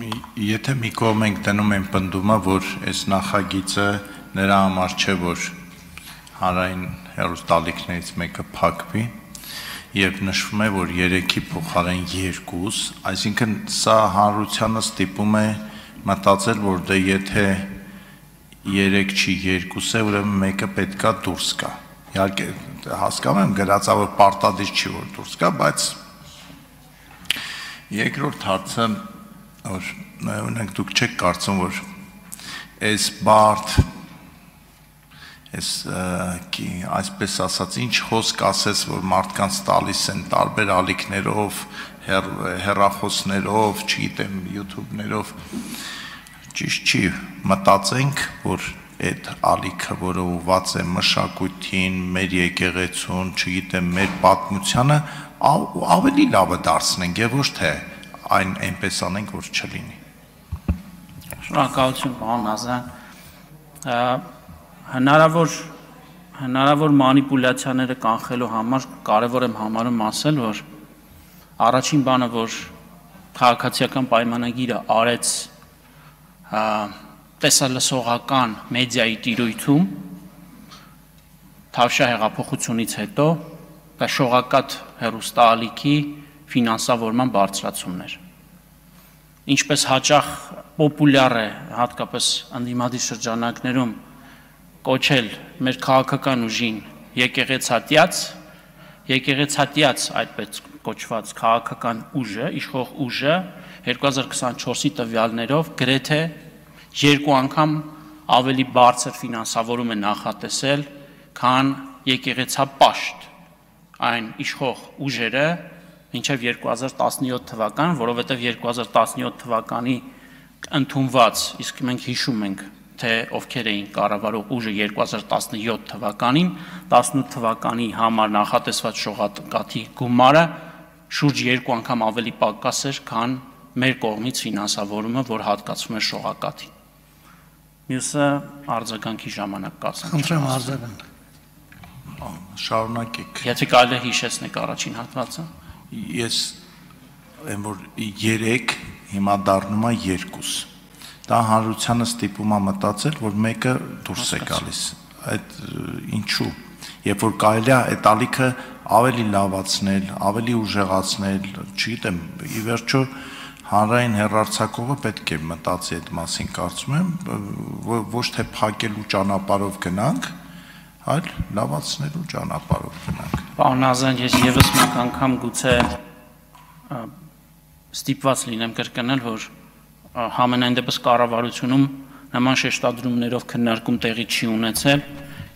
Եթե մի կողմ ենք դնում են պնդումը, որ այս նախագիծը նրա համար չէ, որ հանրային հեռուստաալիքներից մեկը փակվի, եւ նշվում է, որ 3-ի փոխարեն 2, այսինքն սա հանրությանը ստիպում է մտածել, որ դե եթե 3 չի 2 է, ուրեմն մեկը պետքա դուրս գա։ Իհարկե հասկանում եմ գրածավոր պարտադիր չի որ դուրս գա, բայց երկրորդ հարցը, որ օրինակ դուք չեք կարծում, որ այս բարդ այսպես ասած, ինչ խոսք ասես, որ մարդկանց տալիս են տարբեր ալիքներով, հեռախոսներով, չգիտեմ, YouTube-ներով, ճիշտ չի, մտածենք, որ այդ ալիքը, որը ուղղված է մշակույթին, մեր եկեղեցուն, չգիտեմ, մեր պատմությանը, ավելի լավը դարձնենք եւ ոչ թե այն այնպես անենք, որ չլինի։ Շնորհակալություն, պարոն Ազարյան։ Հնարավոր մանիպուլյացիաները կանխելու համար կարևոր եմ համարում ասել, որ առաջին բանը, որ քաղաքացիական պայմանագիրը արեց տեսալսողական մեդիայի տիրույթում Թավշյա հեղափոխությունից հետո դա շողակաթ հեռուստաալիքի ֆինանսավորման բարձրացումներ։ Ինչպես հաճախ պոպուլյար է հատկապես ընդդիմադիր շրջանակներում կոչել մեր քաղաքական ուժին եկեղեցատյաց այդպես կոչված քաղաքական ուժը, իշխող ուժը 2024-ի տվյալներով գրեթե 2 անգամ ավելի բարձր ֆինանսավորում է նախատեսել, քան եկեղեցապաշտ այն իշխող ուժերը մինչև 2017 թվական, որովհետև 2017 թվականի ընդունված, իսկ մենք հիշում ենք, թե ովքեր էին կառավարող ուժը 2017 թվականին, 18 թվականի համար նախատեսված շողակաթի գումարը շուրջ 2 անգամ ավելի պակաս էր, քան մեր կողմից ֆինանսավորումը, որ հատկացվում է շողակաթին։ Մյուսը արձագանքի ժամանակ կասեմ։ Խնդրեմ արձագանք։ Շարունակեք։ Եթե կարելի է հիշեցնեք առաջին հատվածը։ Ես եմ որ 3 հիմա դառնում է 2։ Դա հանրությանը ստիպում է մտածել, որ մեկը դուրս է գալիս։ Այդ ինչու։ Երբ որ կարելի է այդ ալիքը ավելի լավացնել, ավելի ուժեղացնել, չգիտեմ, ի վերջո հանրային հեռարձակողը պետք է մտածի այդ մասին, կարծում եմ, ոչ թե փակելու ճանապարհով գնանք, այլ լավացնելու ճանապարհով գնանք։ Պարոն Ազարյան, ես եւս մեկ անգամ գուցե ստիպված լինեմ կրկնել, որ համենայն դեպս կառավարությունում նման շեշտադրումներով քննարկում տեղի չի ունեցել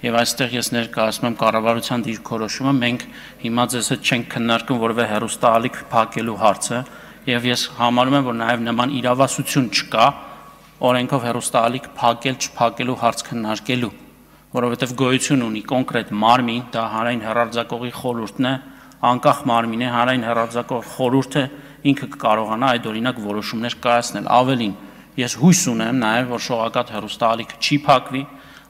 եւ այստեղ ես ներկայացնում եմ կառավարության դիրքորոշումը, մենք հիմա ձեզ հետ չենք քննարկում որևէ հեռուստաալիք փակելու հարցը եւ ես համարում եմ, որ նաեւ նման իրավասություն չկա օրենքով հեռուստաալիք փակել չփակելու հարց քննարկելու, որովհետեւ գոյություն ունի կոնկրետ մարմին, դա հանրային հեռարձակողի խորհուրդն է, անկախ մարմին է, հանրային հեռարձակող խորհուրդը ինքը կարողանա այդ օրինակ որոշումներ կայացնել։ Ավելին, ես հույս ունեմ նաև, որ շողակաթ հեռուստաալիքը չի փակվի,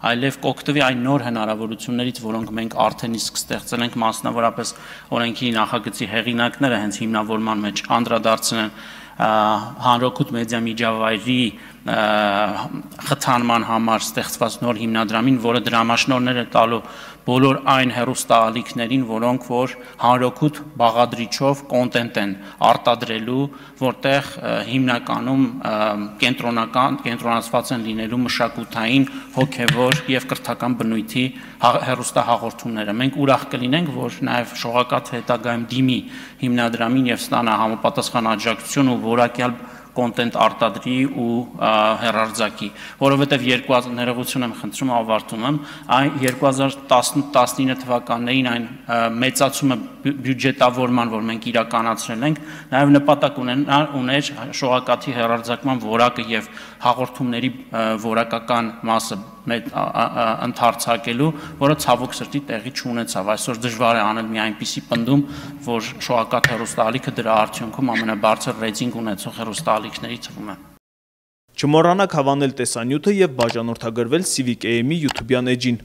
այլև կօգտվի այն նոր հնարավորություններից, որոնք մենք արդեն իսկ ստեղծել ենք, մասնավորապես օրենքի նախագծի հեղինակները հենց հիմնավորման մեջ անդրադարձել են հանրօգուտ մեդիա միջավայրի խթանման համար ստեղծված նոր հիմնադրամին, որը դրամաշնորհներ է տալու բոլոր այն հեռուստաալիքներին, որոնք որ հանրօգուտ բաղադրիչով կոնտենտ են արտադրելու, որտեղ հիմնականում կենտրոնացված են լինելու մշակութային, հոգևոր եւ կրթական բնույթի հեռուստահաղորդումները։ Մենք ուրախ կլինենք, որ նաեւ շողակաթ հետագայում դիմի հիմնադրամին եւ ստանա համապատասխան աջակցություն ու որակյալ կոնտենտ արտադրի ու հեռարձակի, որովհետև ներողություն եմ խնդրում, ավարտում եմ, այն 2019 թվականներին այն մեծացումը բյուջետավորման, որ մենք իրականացրել ենք, նաև նպատակ ուներ շողակաթի հեռարձակման որակը եւ հաղորդումների որակական մասը ընդարձակելու, որը ցավոք սրտի տեղի չունեցավ։ Այսօր դժվար է անել մի այնպիսի պնդում, որ շողակաթ հեռուստաալիքը դրա արդյունքում ամենաբարձր ռեյտինգ ունեցող հեռուստաալիքների թվում է։ Չմոռանաք հավանել տեսանյութը եւ բաժանորդագրվել Civic AM-ի YouTube-յան էջին։